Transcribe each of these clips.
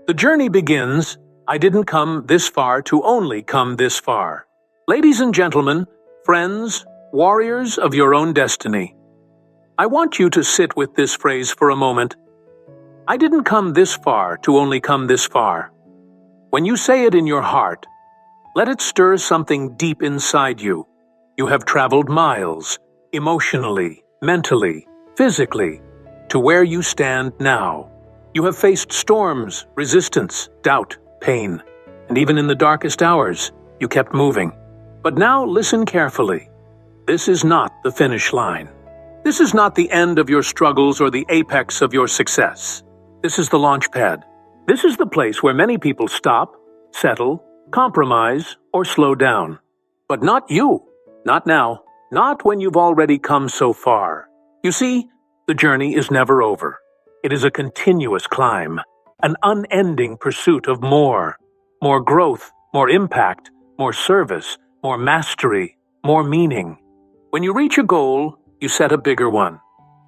The journey begins. I didn't come this far to only come this far. Ladies and gentlemen, friends, warriors of your own destiny, I want you to sit with this phrase for a moment. I didn't come this far to only come this far. When you say it in your heart, let it stir something deep inside you. You have traveled miles, emotionally, mentally, physically, to where you stand now. You have faced storms, resistance, doubt, pain, and even in the darkest hours, you kept moving. But now listen carefully. This is not the finish line. This is not the end of your struggles or the apex of your success. This is the launch pad. This is the place where many people stop, settle, compromise, or slow down. But not you. Not now. Not when you've already come so far. You see, the journey is never over. It is a continuous climb, an unending pursuit of more growth, more impact, more service, more mastery, more meaning. When you reach a goal, you set a bigger one.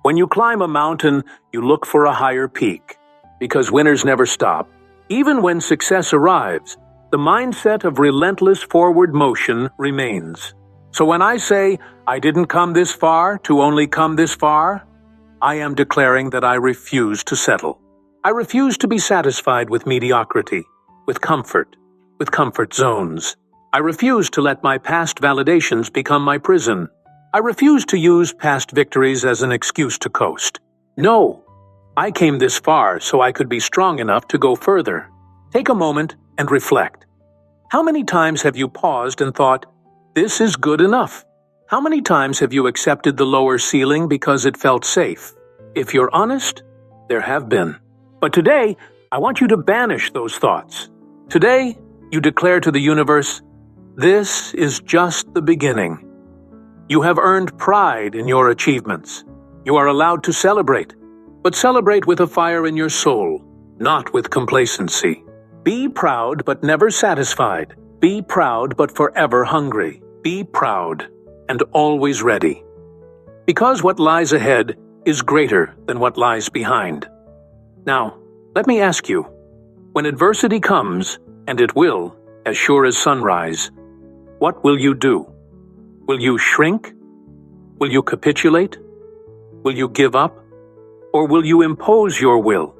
When you climb a mountain, you look for a higher peak. Because winners never stop. Even when success arrives, the mindset of relentless forward motion remains. So when I say, I didn't come this far to only come this far, I am declaring that I refuse to settle. I refuse to be satisfied with mediocrity, with comfort zones. I refuse to let my past validations become my prison. I refuse to use past victories as an excuse to coast. No, I came this far so I could be strong enough to go further. Take a moment and reflect. How many times have you paused and thought, this is good enough? How many times have you accepted the lower ceiling because it felt safe? If you're honest, there have been. But today, I want you to banish those thoughts. Today, you declare to the universe, this is just the beginning. You have earned pride in your achievements. You are allowed to celebrate, but celebrate with a fire in your soul, not with complacency. Be proud but never satisfied. Be proud but forever hungry. Be proud and always ready. Because what lies ahead is greater than what lies behind. Now, let me ask you, when adversity comes, and it will, as sure as sunrise, what will you do? Will you shrink? Will you capitulate? Will you give up? Or will you impose your will?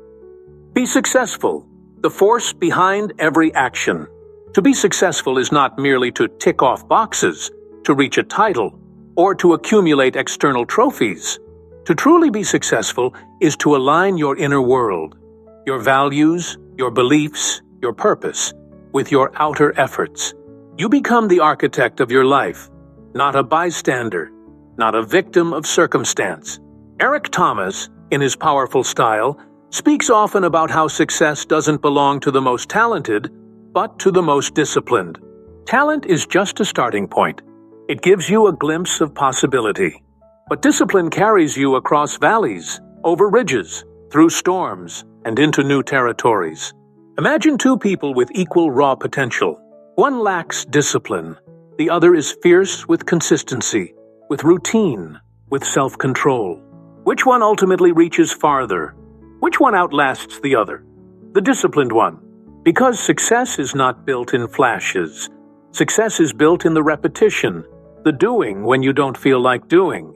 Be successful, the force behind every action. To be successful is not merely to tick off boxes, to reach a title, or to accumulate external trophies. To truly be successful is to align your inner world, your values, your beliefs, your purpose, with your outer efforts. You become the architect of your life, not a bystander, not a victim of circumstance. Ericthomas, in his powerful style, speaks often about how success doesn't belong to the most talented, but to the most disciplined. Talent is just a starting point. It gives you a glimpse of possibility. But discipline carries you across valleys, over ridges, through storms, and into new territories. Imagine two people with equal raw potential. One lacks discipline. The other is fierce with consistency, with routine, with self-control. Which one ultimately reaches farther? Which one outlasts the other? The disciplined one. Because success is not built in flashes. Success is built in the repetition, the doing when you don't feel like doing,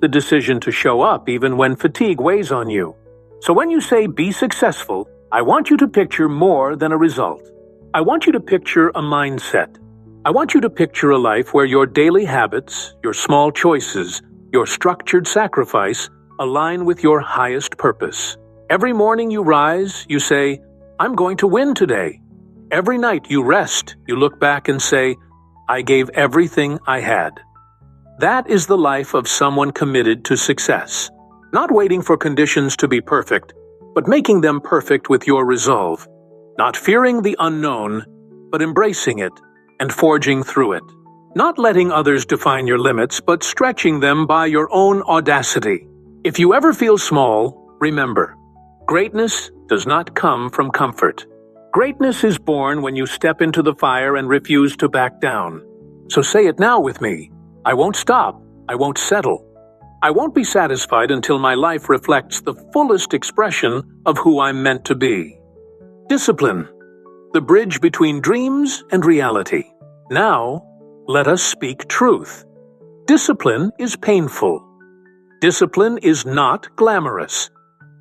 the decision to show up even when fatigue weighs on you. So when you say be successful, I want you to picture more than a result. I want you to picture a mindset. I want you to picture a life where your daily habits, your small choices, your structured sacrifice align with your highest purpose. Every morning you rise, you say, I'm going to win today. Every night you rest, you look back and say, I gave everything I had. That is the life of someone committed to success. Not waiting for conditions to be perfect, but making them perfect with your resolve. Not fearing the unknown, but embracing it and forging through it. Not letting others define your limits, but stretching them by your own audacity. If you ever feel small, remember, greatness does not come from comfort. Greatness is born when you step into the fire and refuse to back down. So say it now with me. I won't stop. I won't settle. I won't be satisfied until my life reflects the fullest expression of who I'm meant to be. Discipline, the bridge between dreams and reality. Now, let us speak truth. Discipline is painful. Discipline is not glamorous.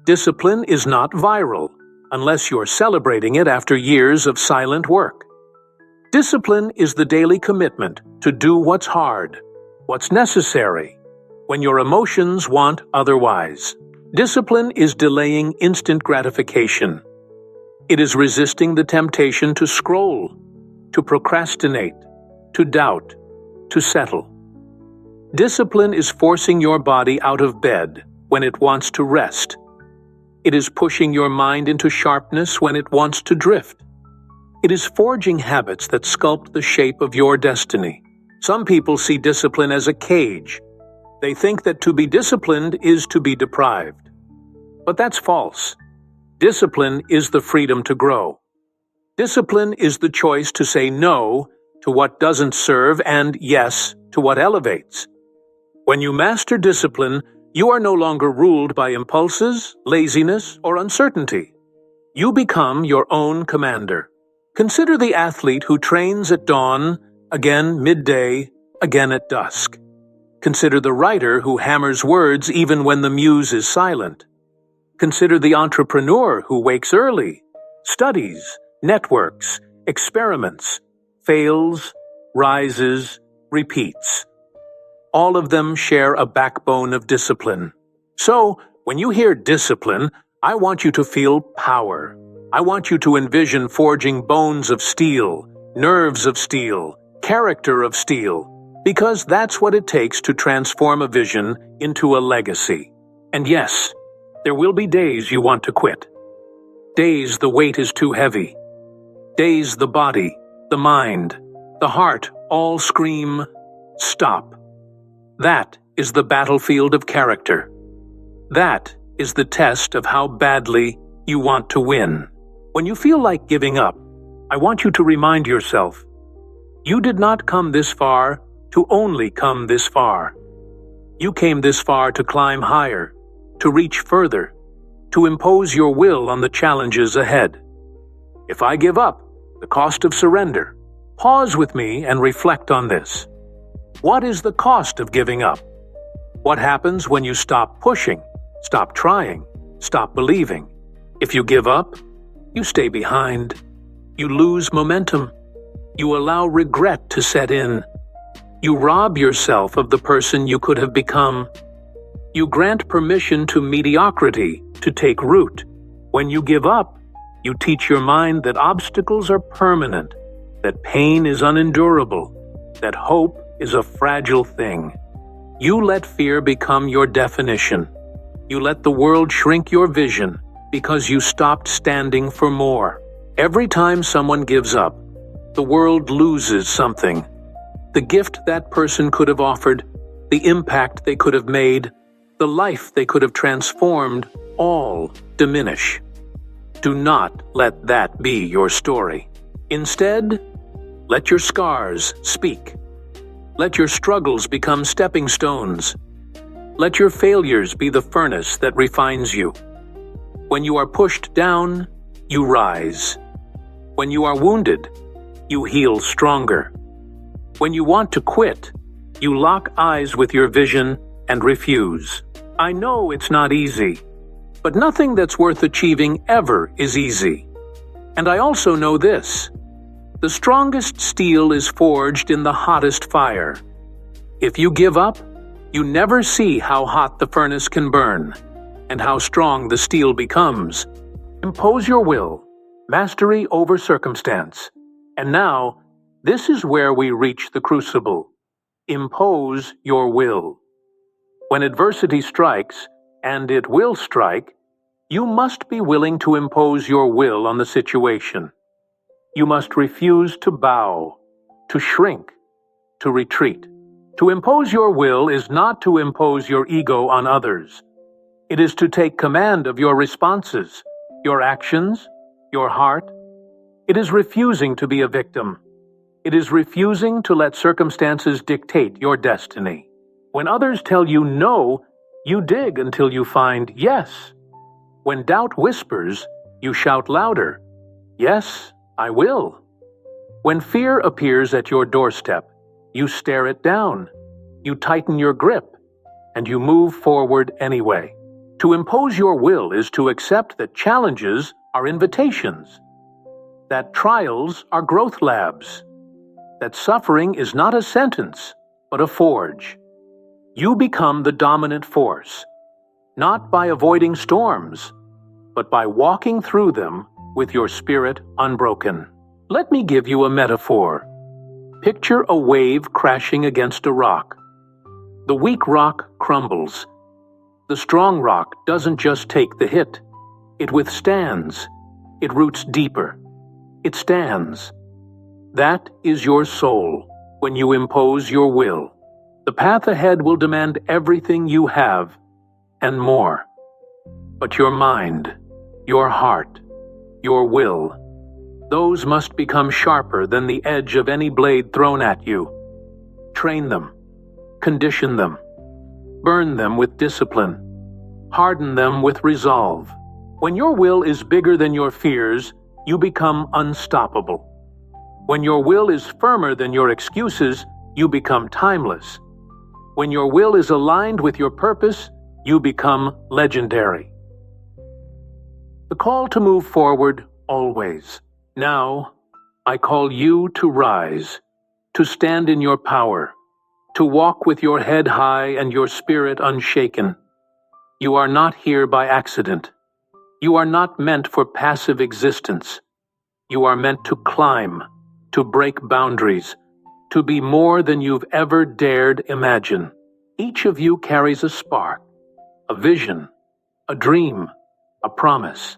Discipline is not viral, unless you're celebrating it after years of silent work. Discipline is the daily commitment to do what's hard, what's necessary, when your emotions want otherwise. Discipline is delaying instant gratification. It is resisting the temptation to scroll, to procrastinate, to doubt, to settle. Discipline is forcing your body out of bed when it wants to rest. It is pushing your mind into sharpness when it wants to drift. It is forging habits that sculpt the shape of your destiny. Some people see discipline as a cage. They think that to be disciplined is to be deprived. But that's false. Discipline is the freedom to grow. Discipline is the choice to say no to what doesn't serve and yes to what elevates. When you master discipline, you are no longer ruled by impulses, laziness, or uncertainty. You become your own commander. Consider the athlete who trains at dawn, again midday, again at dusk. Consider the writer who hammers words even when the muse is silent. Consider the entrepreneur who wakes early, studies, networks, experiments, fails, rises, repeats. All of them share a backbone of discipline. So, when you hear discipline, I want you to feel power. I want you to envision forging bones of steel, nerves of steel, character of steel, because that's what it takes to transform a vision into a legacy. And yes, there will be days you want to quit. Days the weight is too heavy. Days the body, the mind, the heart all scream, stop. That is the battlefield of character. That is the test of how badly you want to win. When you feel like giving up, I want you to remind yourself, you did not come this far to only come this far. You came this far to climb higher, to reach further, to impose your will on the challenges ahead. If I give up, the cost of surrender, pause with me and reflect on this. What is the cost of giving up? What happens when you stop pushing, stop trying, stop believing? If you give up, you stay behind. You lose momentum. You allow regret to set in. You rob yourself of the person you could have become. You grant permission to mediocrity to take root. When you give up, you teach your mind that obstacles are permanent, that pain is unendurable, that hope is a fragile thing. You let fear become your definition. You let the world shrink your vision because you stopped standing for more. Every time someone gives up, the world loses something. The gift that person could have offered, the impact they could have made, the life they could have transformed, all diminish. Do not let that be your story. Instead, let your scars speak. Let your struggles become stepping stones. Let your failures be the furnace that refines you. When you are pushed down, you rise. When you are wounded, you heal stronger. When you want to quit, you lock eyes with your vision and refuse. I know it's not easy, but nothing that's worth achieving ever is easy. And I also know this. The strongest steel is forged in the hottest fire. If you give up, you never see how hot the furnace can burn and how strong the steel becomes. Impose your will, mastery over circumstance. And now, this is where we reach the crucible. Impose your will. When adversity strikes, and it will strike, you must be willing to impose your will on the situation. You must refuse to bow, to shrink, to retreat. To impose your will is not to impose your ego on others. It is to take command of your responses, your actions, your heart. It is refusing to be a victim. It is refusing to let circumstances dictate your destiny. When others tell you no, you dig until you find yes. When doubt whispers, you shout louder. Yes, I will. When fear appears at your doorstep, you stare it down, you tighten your grip, and you move forward anyway. To impose your will is to accept that challenges are invitations, that trials are growth labs, that suffering is not a sentence, but a forge. You become the dominant force, not by avoiding storms, but by walking through them with your spirit unbroken. Let me give you a metaphor. Picture a wave crashing against a rock. The weak rock crumbles. The strong rock doesn't just take the hit. It withstands. It roots deeper. It stands. That is your soul when you impose your will. The path ahead will demand everything you have and more. But your mind, your heart, your will, those must become sharper than the edge of any blade thrown at you. Train them, condition them, burn them with discipline, harden them with resolve. When your will is bigger than your fears, you become unstoppable. When your will is firmer than your excuses, you become timeless. When your will is aligned with your purpose, you become legendary. The call to move forward always. Now, I call you to rise, to stand in your power, to walk with your head high and your spirit unshaken. You are not here by accident. You are not meant for passive existence. You are meant to climb, to break boundaries, to be more than you've ever dared imagine. Each of you carries a spark, a vision, a dream, a promise.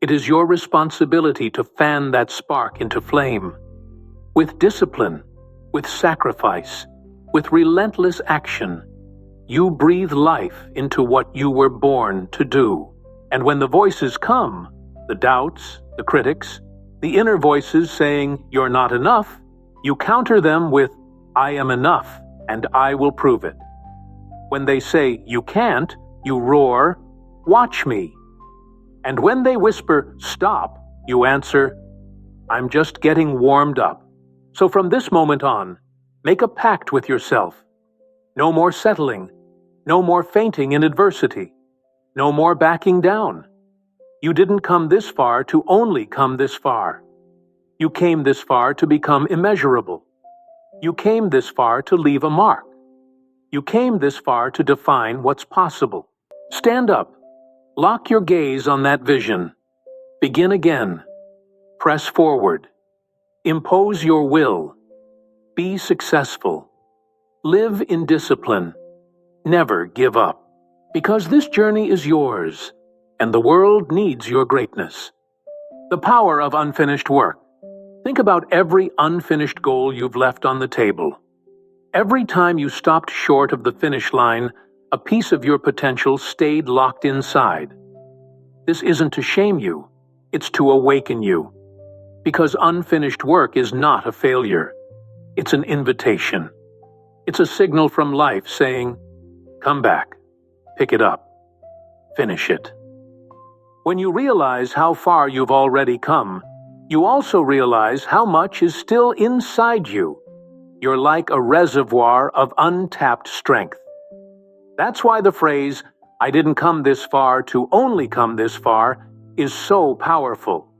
It is your responsibility to fan that spark into flame. With discipline, with sacrifice, with relentless action, you breathe life into what you were born to do. And when the voices come, the doubts, the critics, the inner voices saying you're not enough, you counter them with, I am enough, and I will prove it. When they say you can't, you roar, watch me. And when they whisper, stop, you answer, I'm just getting warmed up. So from this moment on, make a pact with yourself. No more settling, no more fainting in adversity, no more backing down. You didn't come this far to only come this far. You came this far to become immeasurable. You came this far to leave a mark. You came this far to define what's possible. Stand up. Lock your gaze on that vision. Begin again. Press forward. Impose your will. Be successful. Live in discipline. Never give up. Because this journey is yours, and the world needs your greatness. The power of unfinished work. Think about every unfinished goal you've left on the table. Every time you stopped short of the finish line, a piece of your potential stayed locked inside. This isn't to shame you, it's to awaken you. Because unfinished work is not a failure. It's an invitation. It's a signal from life saying, come back, pick it up, finish it. When you realize how far you've already come, you also realize how much is still inside you. You're like a reservoir of untapped strength. That's why the phrase, I didn't come this far to only come this far, is so powerful.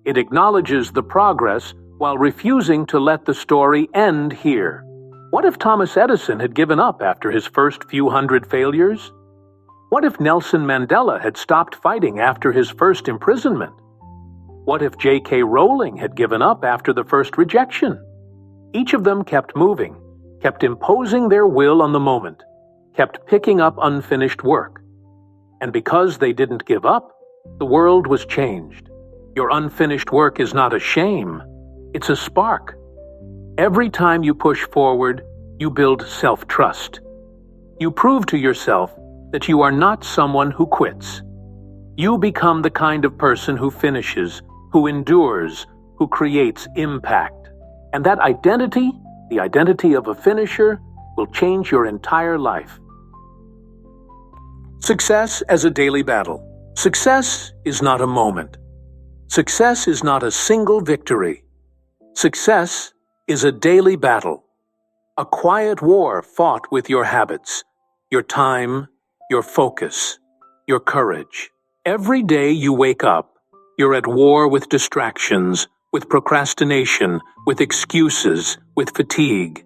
It acknowledges the progress while refusing to let the story end here. What if Thomas Edison had given up after his first few hundred failures? What if Nelson Mandela had stopped fighting after his first imprisonment? What if J.K. Rowling had given up after the first rejection? Each of them kept moving, kept imposing their will on the moment, kept picking up unfinished work. And because they didn't give up, the world was changed. Your unfinished work is not a shame, it's a spark. Every time you push forward, you build self-trust. You prove to yourself that you are not someone who quits. You become the kind of person who finishes, who endures, who creates impact. And that identity, the identity of a finisher, will change your entire life. Success as a daily battle. Success is not a moment. Success is not a single victory. Success is a daily battle, a quiet war fought with your habits, your time, your focus, your courage. Every day you wake up, you're at war with distractions, with procrastination, with excuses, with fatigue.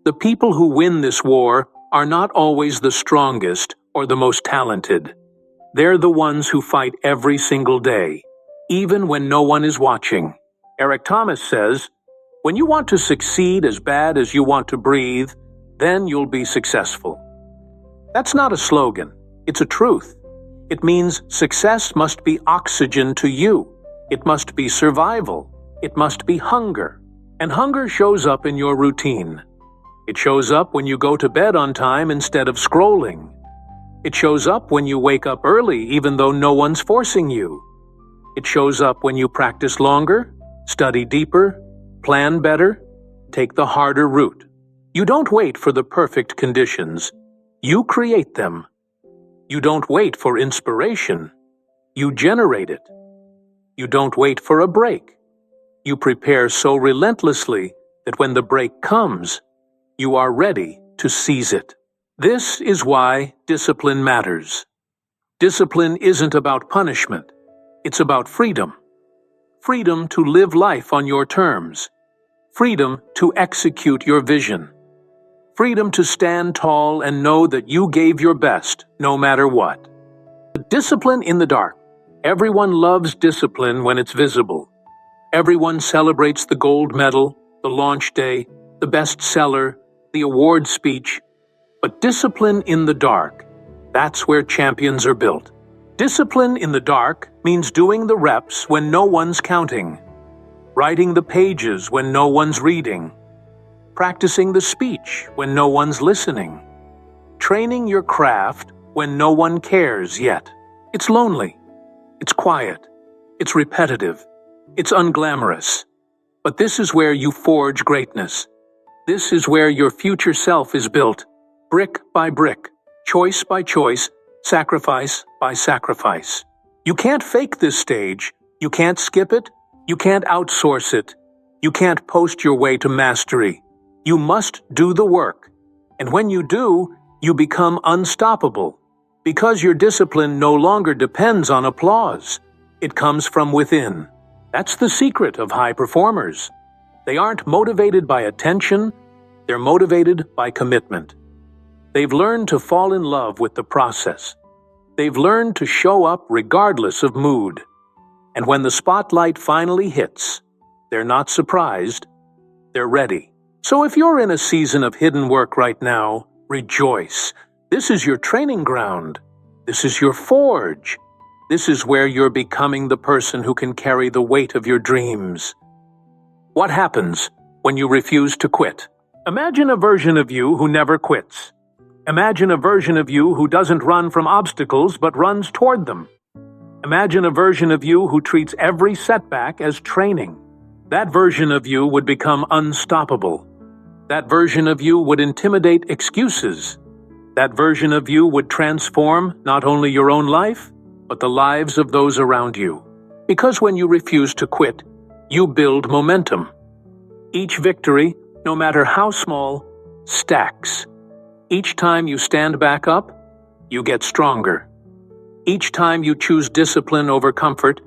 The people who win this war are not always the strongest or the most talented. They're the ones who fight every single day, even when no one is watching. Ericthomas says, "When you want to succeed as bad as you want to breathe, then you'll be successful." That's not a slogan, it's a truth. It means success must be oxygen to you. It must be survival. It must be hunger. And hunger shows up in your routine. It shows up when you go to bed on time instead of scrolling. It shows up when you wake up early even though no one's forcing you. It shows up when you practice longer, study deeper, plan better, take the harder route. You don't wait for the perfect conditions. You create them. You don't wait for inspiration. You generate it. You don't wait for a break. You prepare so relentlessly that when the break comes, you are ready to seize it. This is why discipline matters. Discipline isn't about punishment. It's about freedom. Freedom to live life on your terms. Freedom to execute your vision. Freedom to stand tall and know that you gave your best, no matter what. Discipline in the dark. Everyone loves discipline when it's visible. Everyone celebrates the gold medal, the launch day, the bestseller, the award speech. But discipline in the dark, that's where champions are built. Discipline in the dark means doing the reps when no one's counting, writing the pages when no one's reading, practicing the speech when no one's listening, training your craft when no one cares yet. It's lonely, it's quiet, it's repetitive, it's unglamorous. But this is where you forge greatness. This is where your future self is built, brick by brick, choice by choice, sacrifice by sacrifice. You can't fake this stage. You can't skip it. You can't outsource it. You can't post your way to mastery. You must do the work. And when you do, you become unstoppable. Because your discipline no longer depends on applause. It comes from within. That's the secret of high performers. They aren't motivated by attention. They're motivated by commitment. They've learned to fall in love with the process. They've learned to show up regardless of mood. And when the spotlight finally hits, they're not surprised, they're ready. So if you're in a season of hidden work right now, rejoice. This is your training ground. This is your forge. This is where you're becoming the person who can carry the weight of your dreams. What happens when you refuse to quit? Imagine a version of you who never quits. Imagine a version of you who doesn't run from obstacles but runs toward them. Imagine a version of you who treats every setback as training. That version of you would become unstoppable. That version of you would intimidate excuses. That version of you would transform not only your own life, but the lives of those around you. Because when you refuse to quit, you build momentum. Each victory, no matter how small, stacks. Each time you stand back up, you get stronger. Each time you choose discipline over comfort,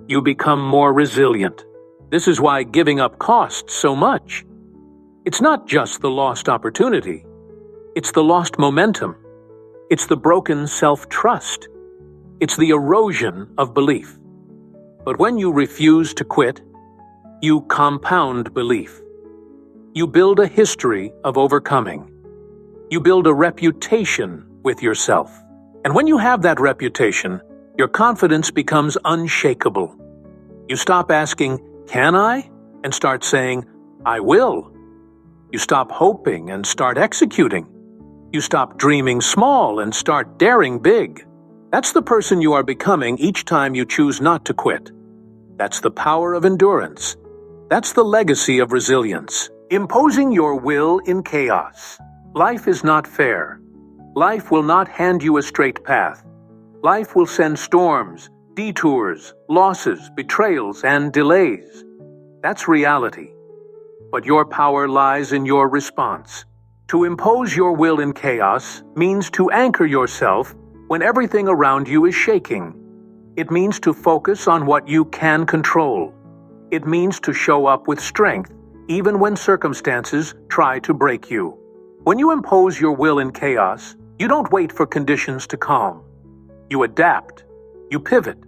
you become more resilient. This is why giving up costs so much. It's not just the lost opportunity. It's the lost momentum. It's the broken self-trust. It's the erosion of belief. But when you refuse to quit, you compound belief. You build a history of overcoming. You build a reputation with yourself. And when you have that reputation, your confidence becomes unshakable. You stop asking, "Can I?" and start saying, "I will." You stop hoping and start executing. You stop dreaming small and start daring big. That's the person you are becoming each time you choose not to quit. That's the power of endurance. That's the legacy of resilience. Imposing your will in chaos. Life is not fair. Life will not hand you a straight path. Life will send storms, detours, losses, betrayals, and delays. That's reality. But your power lies in your response. To impose your will in chaos means to anchor yourself when everything around you is shaking. It means to focus on what you can control. It means to show up with strength, even when circumstances try to break you. When you impose your will in chaos, you don't wait for conditions to calm. You adapt. You pivot.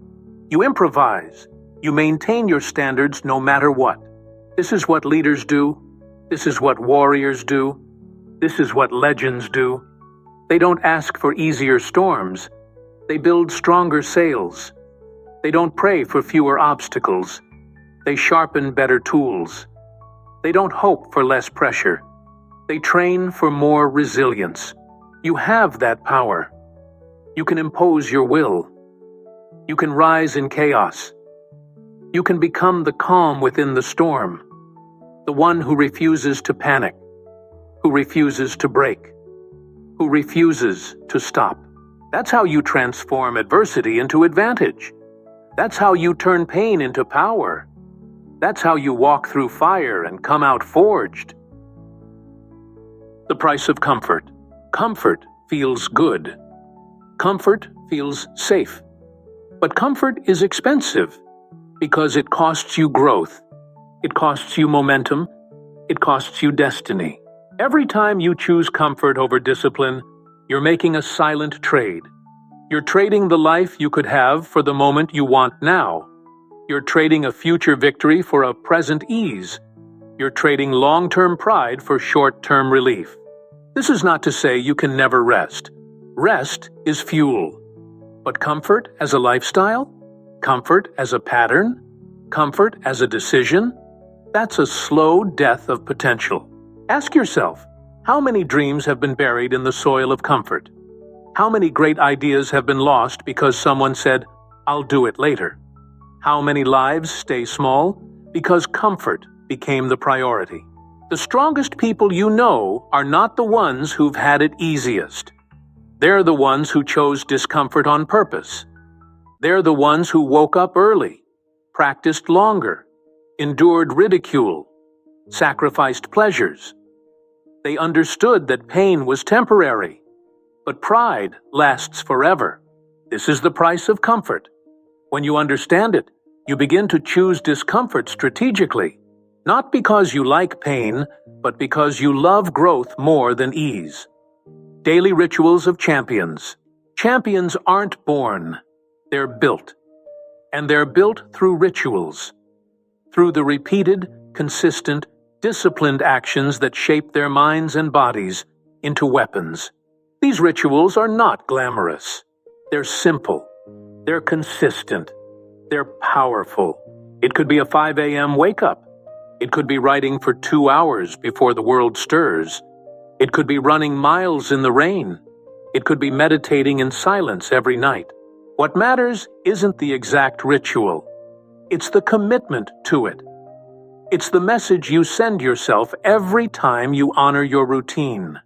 You improvise. You maintain your standards no matter what. This is what leaders do. This is what warriors do. This is what legends do. They don't ask for easier storms. They build stronger sails. They don't pray for fewer obstacles. They sharpen better tools. They don't hope for less pressure. They train for more resilience. You have that power. You can impose your will. You can rise in chaos. You can become the calm within the storm, the one who refuses to panic, who refuses to break, who refuses to stop. That's how you transform adversity into advantage. That's how you turn pain into power. That's how you walk through fire and come out forged. The price of comfort. Comfort feels good. Comfort feels safe. But comfort is expensive because it costs you growth. It costs you momentum. It costs you destiny. Every time you choose comfort over discipline, you're making a silent trade. You're trading the life you could have for the moment you want now. You're trading a future victory for a present ease. You're trading long-term pride for short-term relief. This is not to say you can never rest. Rest is fuel. But comfort as a lifestyle? Comfort as a pattern? Comfort as a decision? That's a slow death of potential. Ask yourself, how many dreams have been buried in the soil of comfort? How many great ideas have been lost because someone said, "I'll do it later"? How many lives stay small because comfort became the priority? The strongest people you know are not the ones who've had it easiest. They're the ones who chose discomfort on purpose. They're the ones who woke up early, practiced longer, endured ridicule, sacrificed pleasures. They understood that pain was temporary, but pride lasts forever. This is the price of comfort. When you understand it, you begin to choose discomfort strategically, not because you like pain, but because you love growth more than ease. Daily rituals of champions. Champions aren't born, they're built. And they're built through rituals, through the repeated, consistent, disciplined actions that shape their minds and bodies into weapons. These rituals are not glamorous. They're simple. They're consistent. They're powerful. It could be a 5 a.m. wake-up. It could be writing for 2 hours before the world stirs. It could be running miles in the rain. It could be meditating in silence every night. What matters isn't the exact ritual. It's the commitment to it. It's the message you send yourself every time you honor your routine.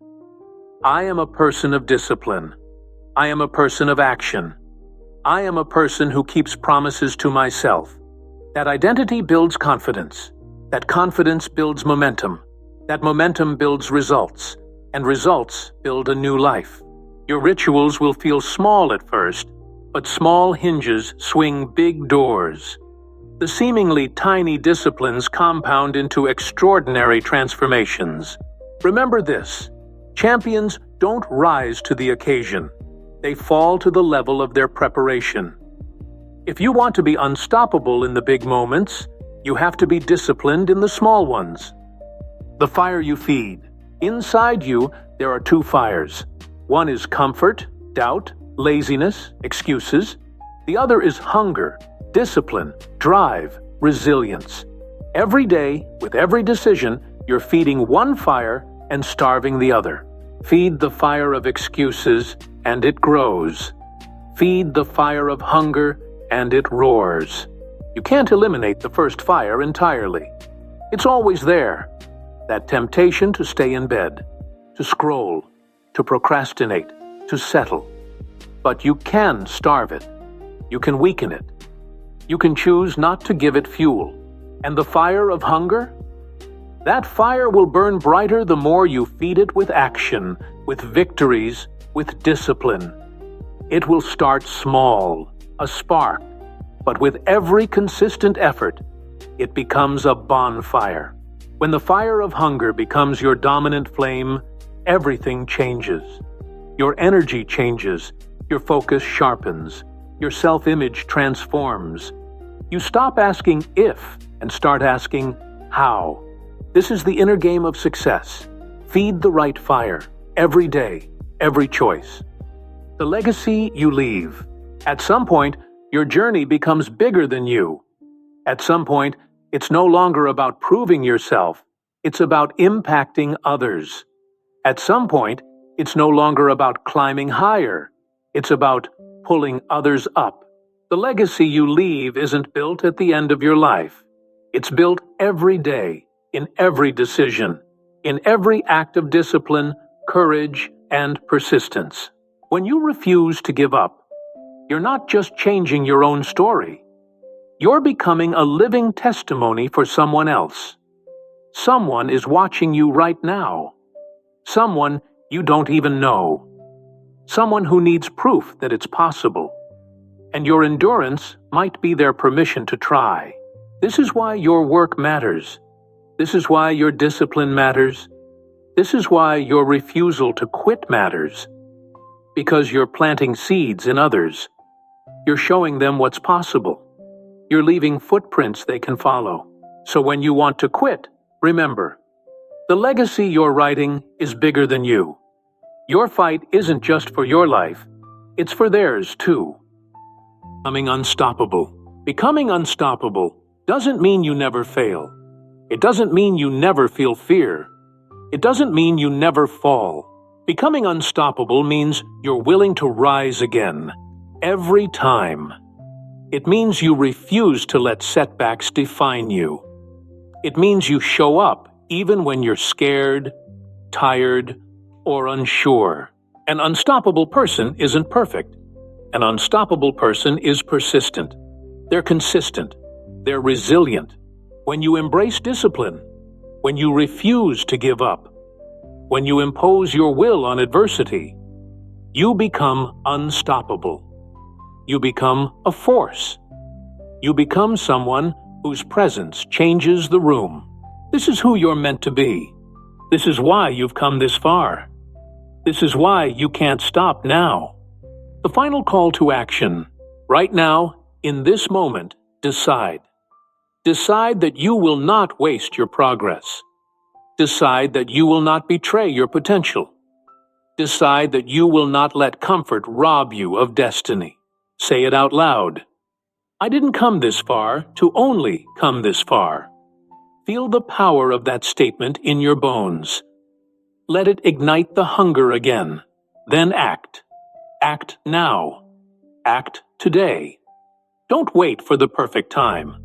I am a person of discipline. I am a person of action. I am a person who keeps promises to myself. That identity builds confidence. That confidence builds momentum. That momentum builds results. And results build a new life. Your rituals will feel small at first, but small hinges swing big doors. The seemingly tiny disciplines compound into extraordinary transformations. Remember this: champions don't rise to the occasion. They fall to the level of their preparation. If you want to be unstoppable in the big moments, you have to be disciplined in the small ones. The fire you feed. Inside you, there are 2 fires. One is comfort, doubt, laziness, excuses. The other is hunger, discipline, drive, resilience. Every day, with every decision, you're feeding one fire and starving the other. Feed the fire of excuses, and it grows. Feed the fire of hunger, and it roars. You can't eliminate the first fire entirely. It's always there. That temptation to stay in bed, to scroll, to procrastinate, to settle. But you can starve it. You can weaken it. You can choose not to give it fuel. And the fire of hunger? That fire will burn brighter the more you feed it with action, with victories, with discipline. It will start small, a spark, but with every consistent effort, it becomes a bonfire. When the fire of hunger becomes your dominant flame, everything changes. Your energy changes, your focus sharpens, your self-image transforms. You stop asking if and start asking how. This is the inner game of success. Feed the right fire, every day, every choice. The legacy you leave. At some point, your journey becomes bigger than you. At some point, it's no longer about proving yourself. It's about impacting others. At some point, it's no longer about climbing higher. It's about pulling others up. The legacy you leave isn't built at the end of your life. It's built every day, in every decision, in every act of discipline, courage, and persistence. When you refuse to give up, you're not just changing your own story. You're becoming a living testimony for someone else. Someone is watching you right now. Someone you don't even know. Someone who needs proof that it's possible. And your endurance might be their permission to try. This is why your work matters. This is why your discipline matters. This is why your refusal to quit matters. Because you're planting seeds in others. You're showing them what's possible. You're leaving footprints they can follow. So when you want to quit, remember, the legacy you're writing is bigger than you. Your fight isn't just for your life, it's for theirs too. Becoming unstoppable. Becoming unstoppable doesn't mean you never fail. It doesn't mean you never feel fear. It doesn't mean you never fall. Becoming unstoppable means you're willing to rise again, every time. It means you refuse to let setbacks define you. It means you show up even when you're scared, tired, or unsure. An unstoppable person isn't perfect. An unstoppable person is persistent. They're consistent. They're resilient. When you embrace discipline, when you refuse to give up, when you impose your will on adversity, you become unstoppable. You become a force. You become someone whose presence changes the room. This is who you're meant to be. This is why you've come this far. This is why you can't stop now. The final call to action. Right now, in this moment, decide. Decide that you will not waste your progress. Decide that you will not betray your potential. Decide that you will not let comfort rob you of destiny. Say it out loud. I didn't come this far to only come this far. Feel the power of that statement in your bones. Let it ignite the hunger again. Then act. Act now. Act today. Don't wait for the perfect time.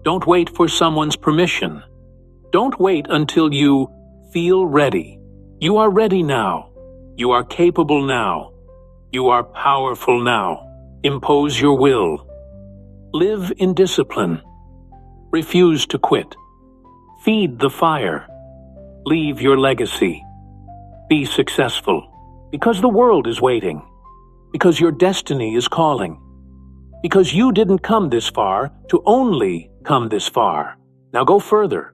Don't wait for someone's permission. Don't wait until you feel ready. You are ready now. You are capable now. You are powerful now. Impose your will. Live in discipline. Refuse to quit. Feed the fire. Leave your legacy. Be successful. Because the world is waiting. Because your destiny is calling. Because you didn't come this far to only come this far. Now go further.